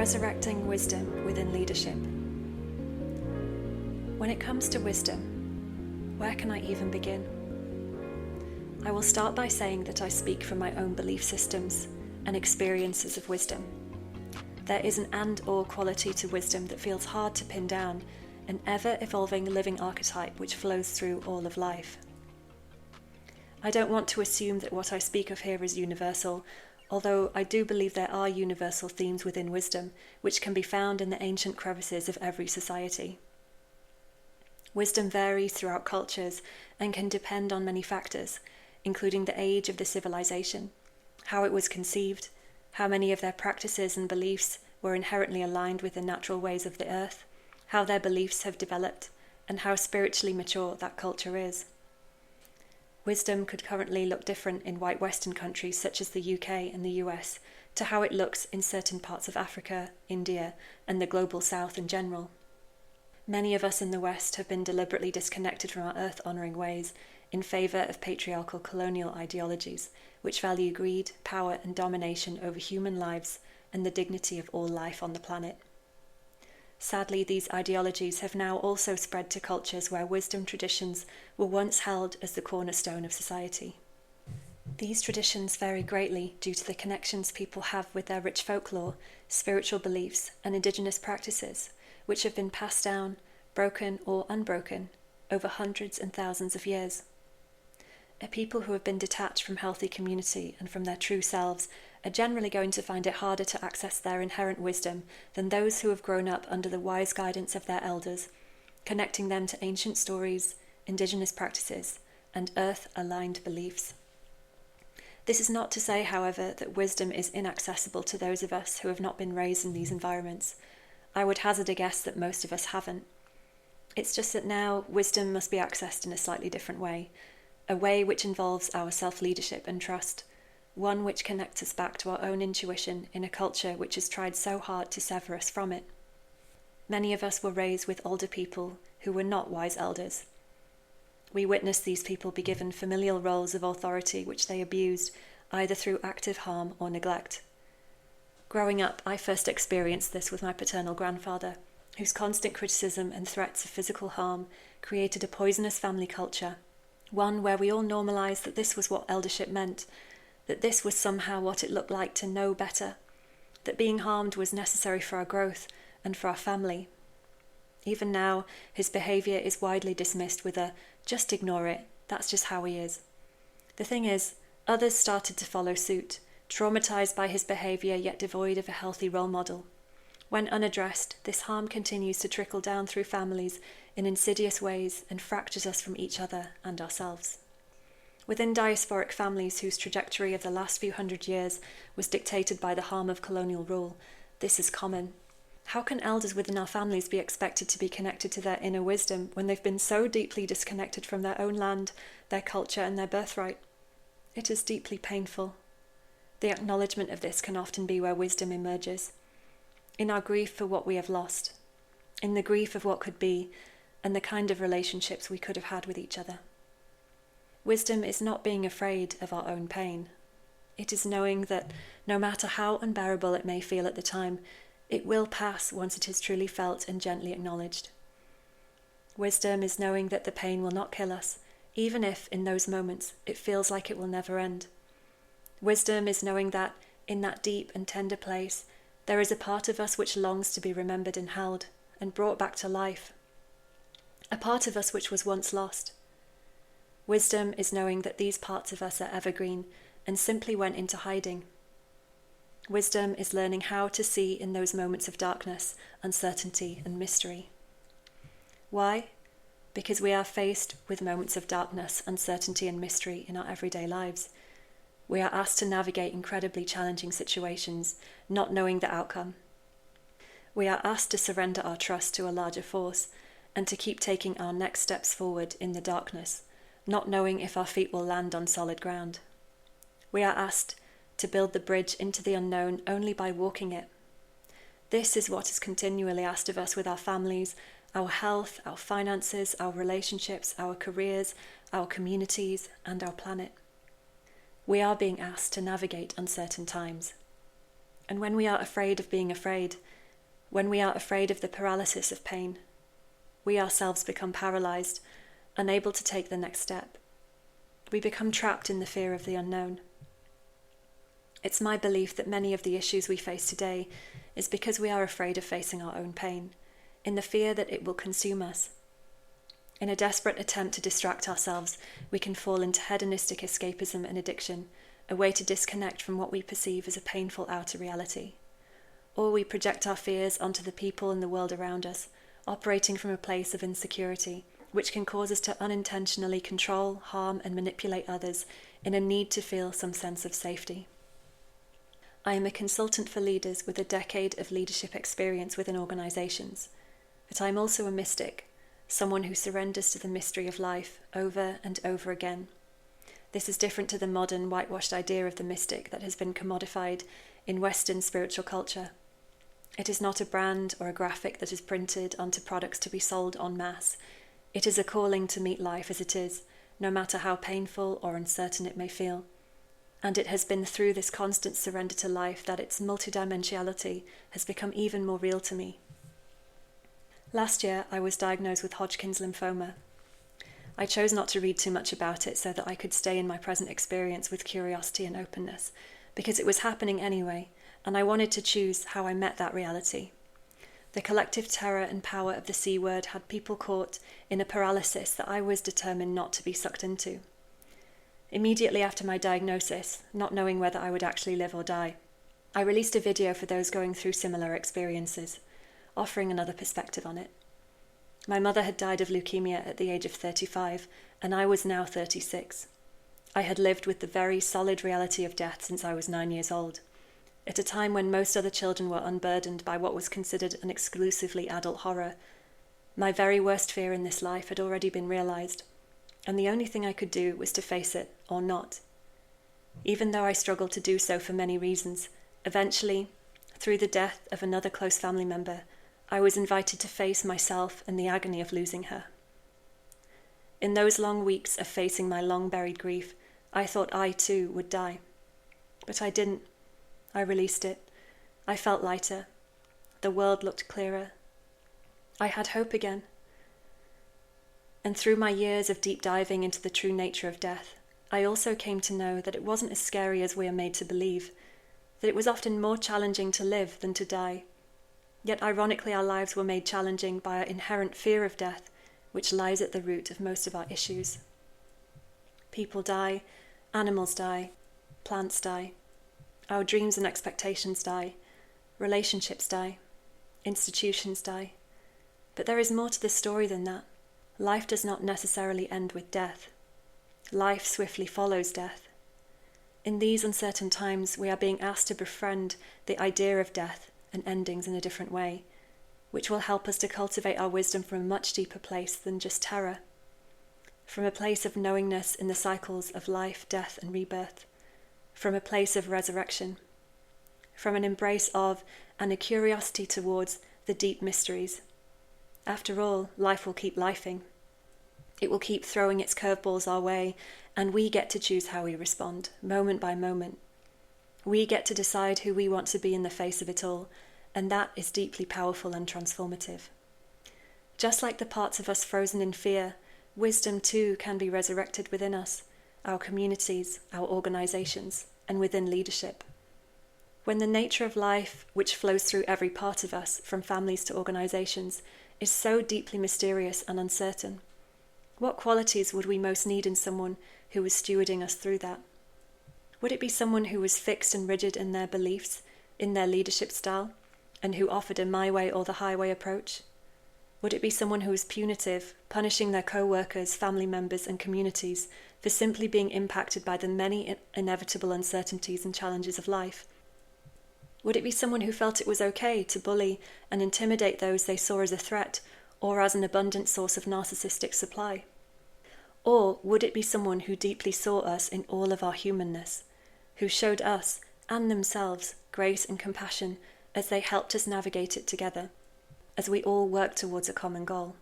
Resurrecting wisdom within leadership. When it comes to wisdom, where can I even begin? I will start by saying that I speak from my own belief systems and experiences of wisdom. There is an and/or quality to wisdom that feels hard to pin down, an ever-evolving living archetype which flows through all of life. I don't want to assume that what I speak of here is universal, although I do believe there are universal themes within wisdom, which can be found in the ancient crevices of every society. Wisdom varies throughout cultures and can depend on many factors, including the age of the civilization, how it was conceived, how many of their practices and beliefs were inherently aligned with the natural ways of the earth, how their beliefs have developed, and how spiritually mature that culture is. Wisdom could currently look different in white Western countries such as the UK and the US to how it looks in certain parts of Africa, India, and the global South in general. Many of us in the West have been deliberately disconnected from our earth-honouring ways in favour of patriarchal colonial ideologies, which value greed, power, and domination over human lives and the dignity of all life on the planet. Sadly, these ideologies have now also spread to cultures where wisdom traditions were once held as the cornerstone of society. These traditions vary greatly due to the connections people have with their rich folklore, spiritual beliefs, and indigenous practices, which have been passed down, broken or unbroken, over hundreds and thousands of years. A people who have been detached from healthy community and from their true selves are generally going to find it harder to access their inherent wisdom than those who have grown up under the wise guidance of their elders, connecting them to ancient stories, indigenous practices, and earth-aligned beliefs. This is not to say, however, that wisdom is inaccessible to those of us who have not been raised in these environments. I would hazard a guess that most of us haven't. It's just that now wisdom must be accessed in a slightly different way, a way which involves our self-leadership and trust, one which connects us back to our own intuition in a culture which has tried so hard to sever us from it. Many of us were raised with older people who were not wise elders. We witnessed these people be given familial roles of authority which they abused, either through active harm or neglect. Growing up, I first experienced this with my paternal grandfather, whose constant criticism and threats of physical harm created a poisonous family culture, one where we all normalised that this was what eldership meant, that this was somehow what it looked like to know better, that being harmed was necessary for our growth and for our family. Even now, his behaviour is widely dismissed with a, just ignore it, that's just how he is. The thing is, others started to follow suit, traumatised by his behaviour yet devoid of a healthy role model. When unaddressed, this harm continues to trickle down through families in insidious ways and fractures us from each other and ourselves. Within diasporic families whose trajectory of the last few hundred years was dictated by the harm of colonial rule, this is common. How can elders within our families be expected to be connected to their inner wisdom when they've been so deeply disconnected from their own land, their culture, and their birthright? It is deeply painful. The acknowledgement of this can often be where wisdom emerges. In our grief for what we have lost, in the grief of what could be, and the kind of relationships we could have had with each other. Wisdom is not being afraid of our own pain. It is knowing that no matter how unbearable it may feel at the time, it will pass once it is truly felt and gently acknowledged. Wisdom is knowing that the pain will not kill us, even if, in those moments, it feels like it will never end. Wisdom is knowing that, in that deep and tender place, there is a part of us which longs to be remembered and held, and brought back to life. A part of us which was once lost. Wisdom is knowing that these parts of us are evergreen and simply went into hiding. Wisdom is learning how to see in those moments of darkness, uncertainty, and mystery. Why? Because we are faced with moments of darkness, uncertainty, and mystery in our everyday lives. We are asked to navigate incredibly challenging situations, not knowing the outcome. We are asked to surrender our trust to a larger force and to keep taking our next steps forward in the darkness, not knowing if our feet will land on solid ground. We are asked to build the bridge into the unknown only by walking it. This is what is continually asked of us with our families, our health, our finances, our relationships, our careers, our communities, and our planet. We are being asked to navigate uncertain times. And when we are afraid of being afraid, when we are afraid of the paralysis of pain. We ourselves become paralyzed, unable to take the next step. We become trapped in the fear of the unknown. It's my belief that many of the issues we face today is because we are afraid of facing our own pain, in the fear that it will consume us. In a desperate attempt to distract ourselves, we can fall into hedonistic escapism and addiction, a way to disconnect from what we perceive as a painful outer reality. Or we project our fears onto the people and the world around us, operating from a place of insecurity, which can cause us to unintentionally control, harm, and manipulate others in a need to feel some sense of safety. I am a consultant for leaders with a decade of leadership experience within organizations, but I am also a mystic, someone who surrenders to the mystery of life over and over again. This is different to the modern, whitewashed idea of the mystic that has been commodified in Western spiritual culture. It is not a brand or a graphic that is printed onto products to be sold en masse. It is a calling to meet life as it is, no matter how painful or uncertain it may feel. And it has been through this constant surrender to life that its multidimensionality has become even more real to me. Last year, I was diagnosed with Hodgkin's lymphoma. I chose not to read too much about it so that I could stay in my present experience with curiosity and openness, because it was happening anyway, and I wanted to choose how I met that reality. The collective terror and power of the C word had people caught in a paralysis that I was determined not to be sucked into. Immediately after my diagnosis, not knowing whether I would actually live or die, I released a video for those going through similar experiences, offering another perspective on it. My mother had died of leukemia at the age of 35, and I was now 36. I had lived with the very solid reality of death since I was 9 years old, at a time when most other children were unburdened by what was considered an exclusively adult horror. My very worst fear in this life had already been realized, and the only thing I could do was to face it or not. Even though I struggled to do so for many reasons, eventually, through the death of another close family member, I was invited to face myself and the agony of losing her. In those long weeks of facing my long-buried grief, I thought I too would die. But I didn't. I released it. I felt lighter. The world looked clearer. I had hope again. And through my years of deep diving into the true nature of death, I also came to know that it wasn't as scary as we are made to believe, that it was often more challenging to live than to die. Yet ironically, our lives were made challenging by our inherent fear of death, which lies at the root of most of our issues. People die, animals die, plants die, our dreams and expectations die, relationships die, institutions die. But there is more to this story than that. Life does not necessarily end with death. Life swiftly follows death. In these uncertain times, we are being asked to befriend the idea of death and endings in a different way, which will help us to cultivate our wisdom from a much deeper place than just terror, from a place of knowingness in the cycles of life, death, and rebirth, from a place of resurrection, from an embrace of and a curiosity towards the deep mysteries. After all, life will keep lifing. It will keep throwing its curveballs our way, and we get to choose how we respond, moment by moment. We get to decide who we want to be in the face of it all, and that is deeply powerful and transformative. Just like the parts of us frozen in fear, wisdom too can be resurrected within us, our communities, our organizations, and within leadership. When the nature of life, which flows through every part of us, from families to organizations, is so deeply mysterious and uncertain, what qualities would we most need in someone who was stewarding us through that? Would it be someone who was fixed and rigid in their beliefs, in their leadership style, and who offered a my way or the highway approach? Would it be someone who was punitive, punishing their co-workers, family members, and communities for simply being impacted by the many inevitable uncertainties and challenges of life? Would it be someone who felt it was okay to bully and intimidate those they saw as a threat or as an abundant source of narcissistic supply? Or would it be someone who deeply saw us in all of our humanness, who showed us and themselves grace and compassion as they helped us navigate it together, as we all work towards a common goal?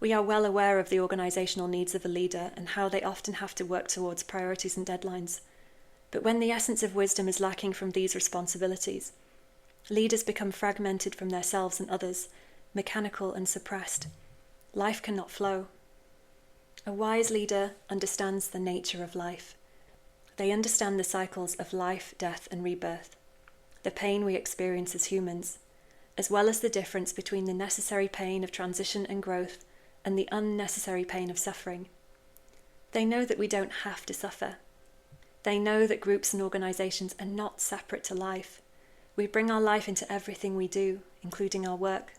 We are well aware of the organizational needs of a leader and how they often have to work towards priorities and deadlines. But when the essence of wisdom is lacking from these responsibilities, Leaders become fragmented from themselves and others, mechanical and suppressed. Life cannot flow. A wise leader understands the nature of life. They understand the cycles of life, death, and rebirth, the pain we experience as humans, as well as the difference between the necessary pain of transition and growth and the unnecessary pain of suffering. They know that we don't have to suffer. They know that groups and organisations are not separate to life. We bring our life into everything we do, including our work.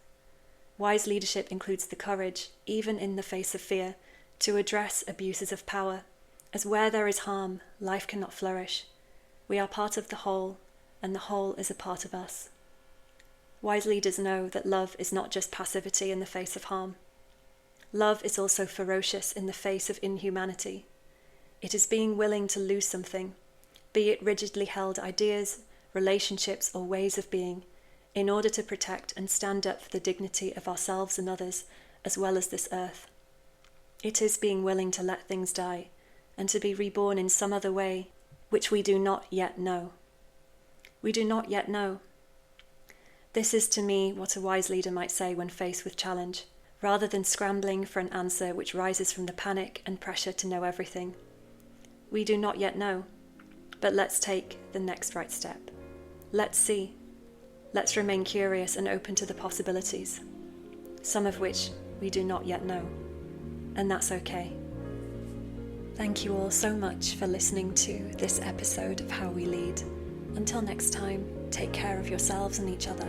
Wise leadership includes the courage, even in the face of fear, to address abuses of power, as where there is harm, life cannot flourish. We are part of the whole, and the whole is a part of us. Wise leaders know that love is not just passivity in the face of harm. Love is also ferocious in the face of inhumanity. It is being willing to lose something, be it rigidly held ideas, relationships, or ways of being, in order to protect and stand up for the dignity of ourselves and others, as well as this earth. It is being willing to let things die, and to be reborn in some other way, which we do not yet know. We do not yet know. This is to me what a wise leader might say when faced with challenge, rather than scrambling for an answer which rises from the panic and pressure to know everything. We do not yet know, but let's take the next right step. Let's see. Let's remain curious and open to the possibilities, some of which we do not yet know, and that's okay. Thank you all so much for listening to this episode of How We Lead. Until next time, take care of yourselves and each other.